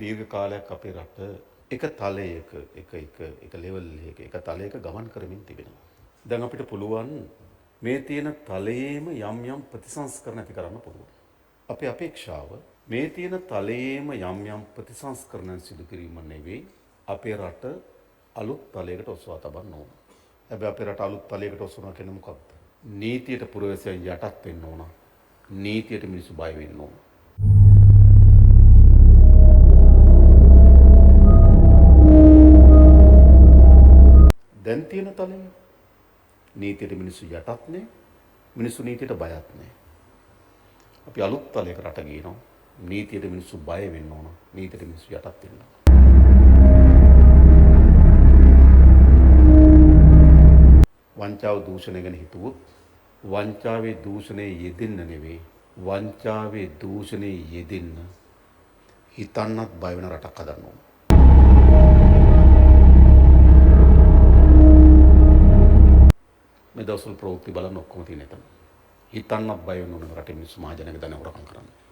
දීර්ඝ කාලයක් අපේ රට එක තලයක එක ලෙවල් එක තලයක ගමන් කරමින් තිබෙනවා. දැන් අපිට පුළුවන් මේ තියෙන තලයේම යම් ප්‍රතිසංස්කරණ ඇති කරන්න පුළුවන්. අපේ අපේක්ෂාව මේ තියෙන තලයේම යම් ප්‍රතිසංස්කරණ සිදු කිරීම නෙවෙයි අපේ රට අලුත් තලයකට ඔසවා තබන්න ඕන. හැබැයි අපේ රට අලුත් තලයකට ඔසවනවා කියන්නේ මොකක්ද? නීතියට පුරවැසියන් යටත් වෙන්න ඕන. නීතියට මිනිස්සු බය වෙන්න ඕන. දැන් තියෙන තලය නීතියට මිනිස්සු යටත් නෑ, මිනිස්සු නීතියට බයත් නෑ. අපි අලුත් තලයක රට ගේනවා. නීතියට මිනිස්සු බය වෙන්න ඕන, නීතියට මිනිස්සු යටත් වෙන්න ඕන. වංචාව දූෂණය ගැන හිතුවොත් වංචාවේ දූෂණයේ යෙදෙන්න නෙවෙයි, වංචාවේ දූෂණයේ යෙදෙන්න හිතන්නත් බය වෙන රටක් හදන්න ඕන. මේ දවස්වල ප්‍රවෘත්ති බලන්න ඔක්කොම තියෙන එතන. හිතන්නත් බය වෙන රටේ මිනිස්සු මහජනක දන හොරකම් කරන්නේ.